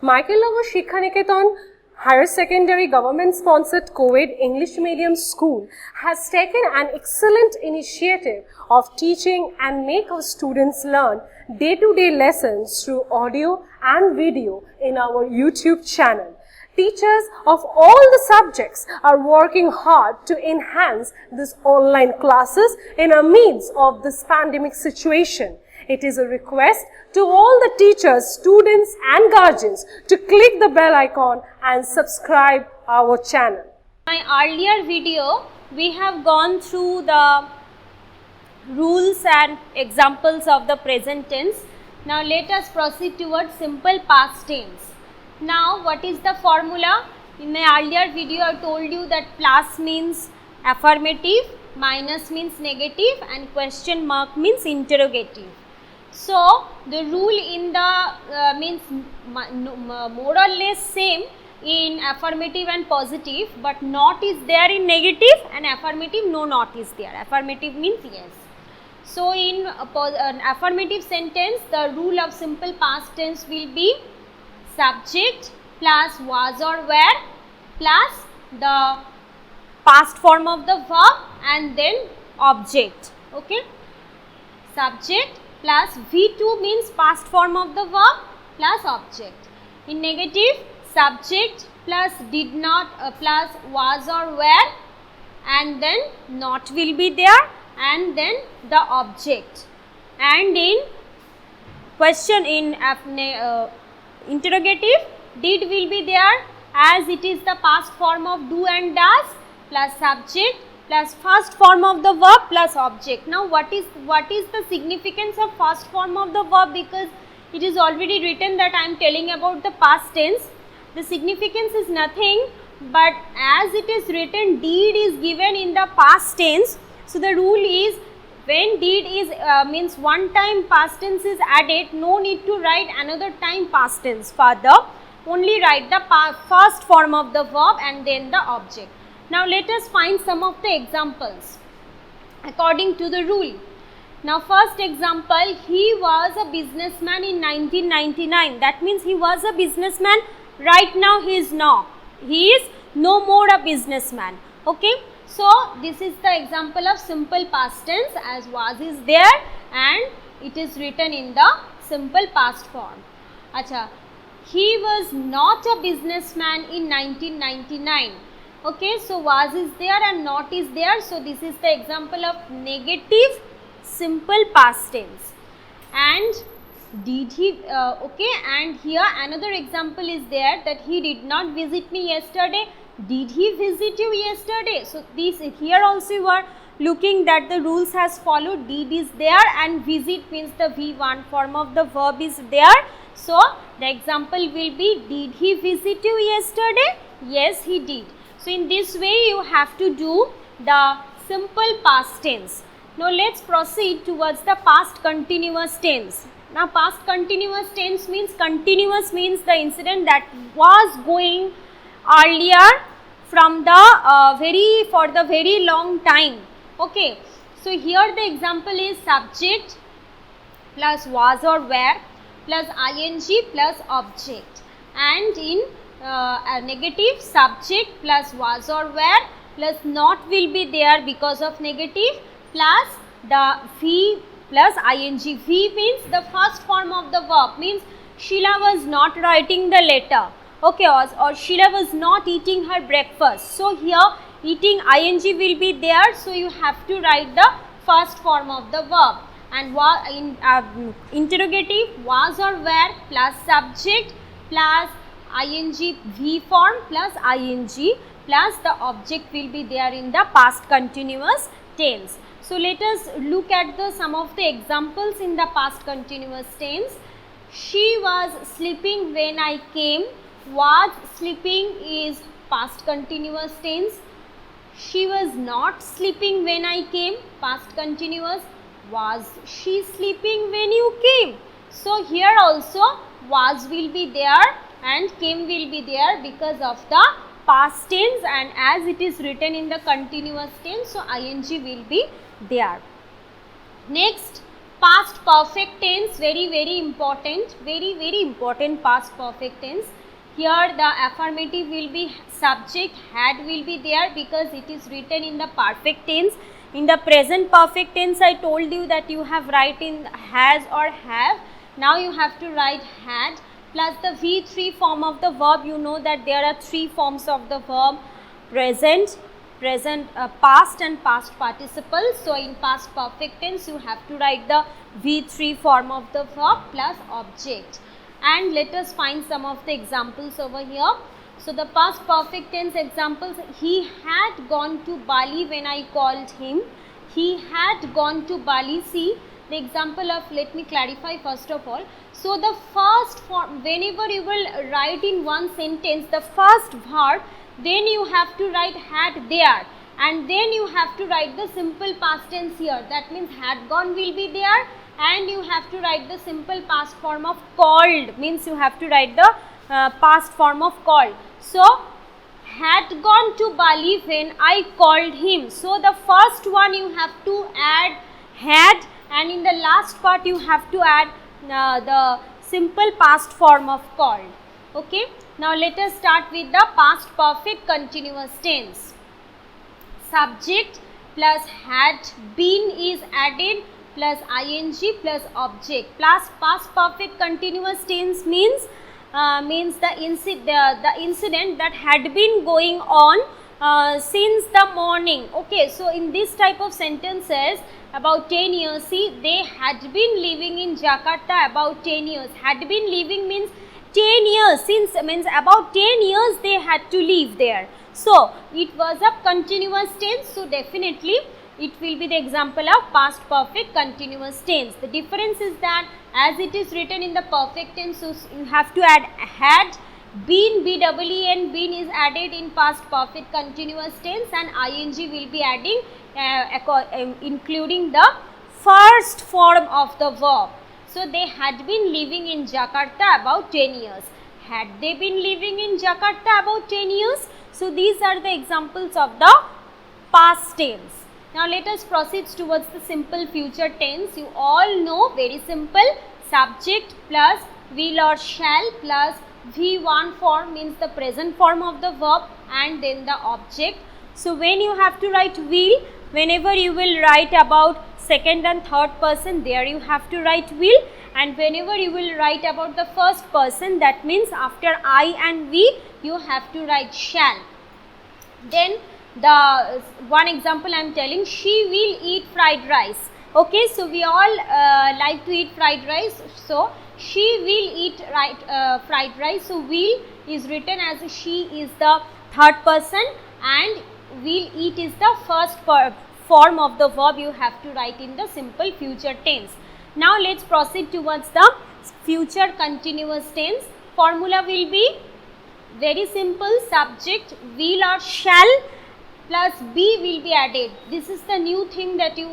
Michael Shikha Niketan Higher Secondary Government Sponsored Co-ed English Medium School has taken an excellent initiative of teaching and make our students learn day-to-day lessons through audio and video in our YouTube channel. Teachers of all the subjects are working hard to enhance these online classes in the midst of this pandemic situation. It is a request to all the teachers, students and guardians to click the bell icon and subscribe our channel. In my earlier video, we have gone through the rules and examples of the present tense. Now let us proceed towards simple past tense. Now what is the formula? In my earlier video I told you that plus means affirmative, minus means negative and question mark means interrogative. So the rule in the means more or less same in affirmative and positive, but not is there in negative and affirmative no not is there. Affirmative means yes. So in an affirmative sentence the rule of simple past tense will be subject plus was or were plus the past form of the verb and then object. Okay, subject plus V2 means past form of the verb plus object. In negative, subject plus did not plus was or were and then not will be there and then the object. And in question in interrogative, did will be there as it is the past form of do and does plus subject plus first form of the verb plus object. Now what is the significance of first form of the verb, because it is already written that I am telling about the past tense. The significance is nothing but as it is written did is given in the past tense. So the rule is when did is means one time past tense is added, no need to write another time past tense further, only write the first form of the verb and then the object. Now let us find some of the examples according to the rule. Now first example, he was a businessman in 1999. That means he was a businessman. Right now he is not. He is no more a businessman. Okay. So this is the example of simple past tense as was is there and it is written in the simple past form. Acha, he was not a businessman in 1999. Okay, so was is there and not is there. So this is the example of negative simple past tense. And did he okay, and here another example is there that he did not visit me yesterday. Did he visit you yesterday? So this here also you are looking that the rules has followed. Did is there and visit means the V1 form of the verb is there. So the example will be did he visit you yesterday? Yes, he did. So in this way you have to do the simple past tense. Now let's proceed towards the past continuous tense. Now past continuous tense means the incident that was going earlier from the for the very long time. Okay, so here the example is subject plus was or were plus ing plus object, and in a negative subject plus was or were plus not will be there because of negative plus the V plus ing. V means the first form of the verb, means Sheila was not writing the letter. Okay, or Sheila was not eating her breakfast. So here eating ing will be there. So you have to write the first form of the verb. And in interrogative was or were plus subject plus ing V form plus ing plus the object will be there in the past continuous tense. So let us look at some of the examples in the past continuous tense. She was sleeping when I came. Was sleeping is past continuous tense. She was not sleeping when I came, past continuous. Was she sleeping when you came? So here also was will be there and came will be there because of the past tense, and as it is written in the continuous tense, so ing will be there. Next, past perfect tense, very important, very important past perfect tense. Here the affirmative will be subject, had will be there because it is written in the perfect tense. In the present perfect tense, I told you that you have write in has or have. Now you have to write had plus the V3 form of the verb. You know that there are three forms of the verb: present, past and past participle. So in past perfect tense you have to write the V3 form of the verb plus object. And let us find some of the examples over here. So the past perfect tense examples: he had gone to Bali when I called him. He had gone to Bali. See the example of, let me clarify first of all. So the first form, whenever you will write in one sentence the first verb, then you have to write had there, and then you have to write the simple past tense here. That means had gone will be there, and you have to write the simple past form of called, means you have to write the past form of called. So had gone to Bali when I called him. So the first one you have to add had, and in the last part you have to add the simple past form of called. Okay. Now let us start with the past perfect continuous tense. Subject plus had been is added plus ing plus object. Plus past perfect continuous tense means the incident that had been going on since the morning. Okay, so in this type of sentences, about 10 years, see, they had been living in Jakarta about 10 years. Had been living means 10 years, since means about 10 years they had to live there. So it was a continuous tense, so definitely it will be the example of past perfect continuous tense. The difference is that as it is written in the perfect tense, so you have to add had been, BEEN, been is added in past perfect continuous tense, and ing will be adding including the first form of the verb. So they had been living in Jakarta about 10 years. Had they been living in Jakarta about 10 years? So these are the examples of the past tense. Now let us proceed towards the simple future tense. You all know, very simple, subject plus will or shall plus V1 form means the present form of the verb, and then the object. So when you have to write will, whenever you will write about second and third person, there you have to write will, and whenever you will write about the first person, that means after I and we, you have to write shall. Then the one example I am telling, she will eat fried rice. Okay, so we all like to eat fried rice, so she will eat fried rice. So will is written as she is the third person, and will eat is the first form of the verb. You have to write in the simple future tense. Now let's proceed towards the future continuous tense. Formula will be very simple: subject will or shall plus be will be added. This is the new thing that you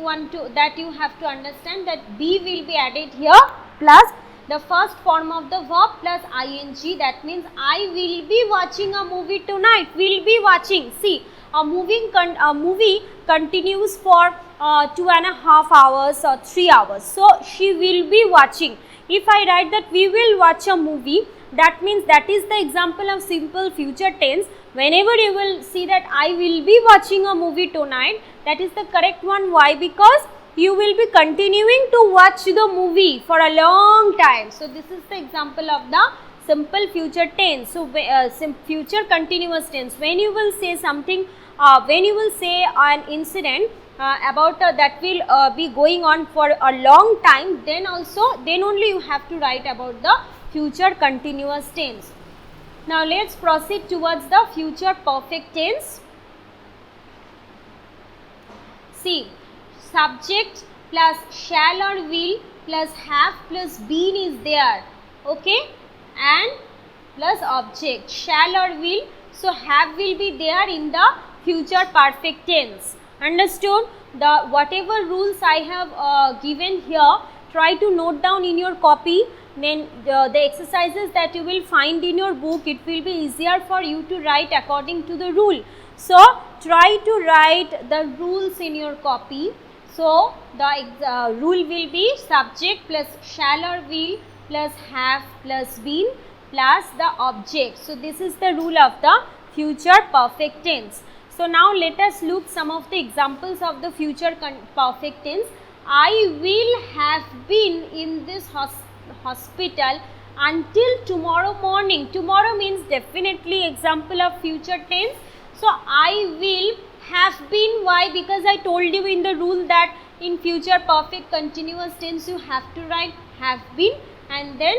have to understand, that be will be added here plus the first form of the verb plus ing. That means I will be watching a movie tonight. Will be watching. See, a movie continues for 2.5 hours or 3 hours. So she will be watching. If I write that we will watch a movie, that means that is the example of simple future tense. Whenever you will see that I will be watching a movie tonight, that is the correct one. Why? Because you will be continuing to watch the movie for a long time. So this is the example of the simple future tense. So future continuous tense, when you will say something, when you will say an incident about that will be going on for a long time, then only you have to write about the future continuous tense. Now let's proceed towards the future perfect tense. See, subject plus shall or will plus have plus been is there, okay, and plus object, shall or will. So have will be there in the future perfect tense. Understood? The whatever rules I have given here, try to note down in your copy. Then the exercises that you will find in your book, it will be easier for you to write according to the rule. So try to write the rules in your copy. So the rule will be subject plus shall or will plus have plus been plus the object. So this is the rule of the future perfect tense. So now let us look some of the examples of the future perfect tense. I will have been in this hospital until tomorrow morning. Tomorrow means definitely example of future tense. So I will have been. Why? Because I told you in the rule that in future perfect continuous tense you have to write have been and then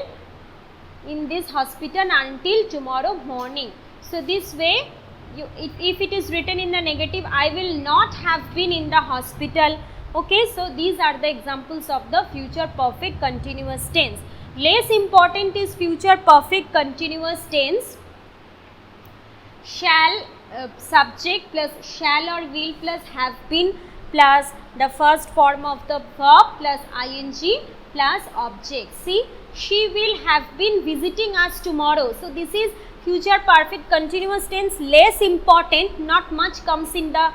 in this hospital until tomorrow morning. So this way if it is written in the negative, I will not have been in the hospital. Okay, so these are the examples of the future perfect continuous tense. Less important is future perfect continuous tense. Shall subject plus shall or will plus have been plus the first form of the verb plus ing plus object. See, she will have been visiting us tomorrow. So this is future perfect continuous tense, less important, not much comes in the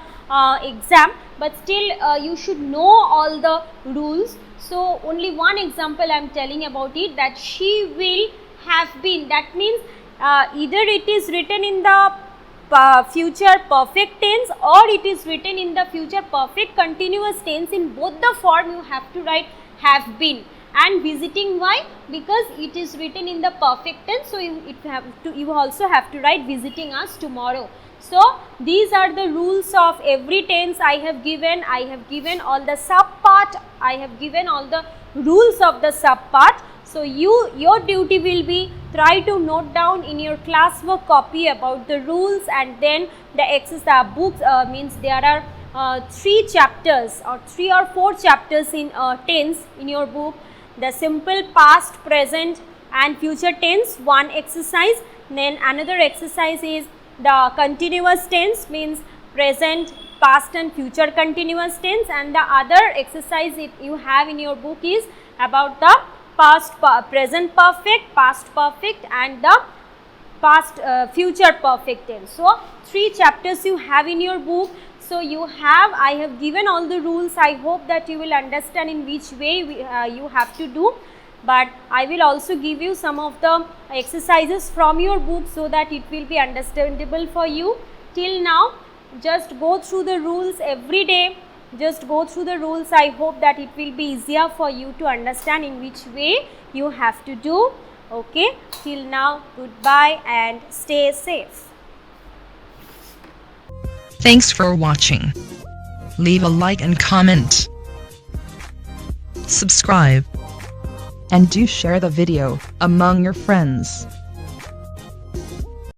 exam, but still you should know all the rules. So only one example I am telling about it, that she will have been. That means either it is written in the future perfect tense or it is written in the future perfect continuous tense. In both the form you have to write have been. And visiting, why? Because it is written in the perfect tense, so you also have to write visiting us tomorrow. So these are the rules of every tense I have given. I have given all the sub part, I have given all the rules of the sub part. So your duty will be try to note down in your classwork copy about the rules, and then the exercise books means there are 3 chapters or 3 or 4 chapters in tense in your book. The simple past, present and future tense, one exercise. Then another exercise is the continuous tense, means present, past and future continuous tense, and the other exercise you have in your book is about the past, present perfect, past perfect and the past future perfect tense. So 3 chapters you have in your book. So I have given all the rules. I hope that you will understand in which way you have to do, but I will also give you some of the exercises from your book so that it will be understandable for you. Till now, just go through the rules every day, just go through the rules. I hope that it will be easier for you to understand in which way you have to do. Okay, till now, goodbye and stay safe. Thanks for watching. Leave a like and comment. Subscribe. And do share the video among your friends.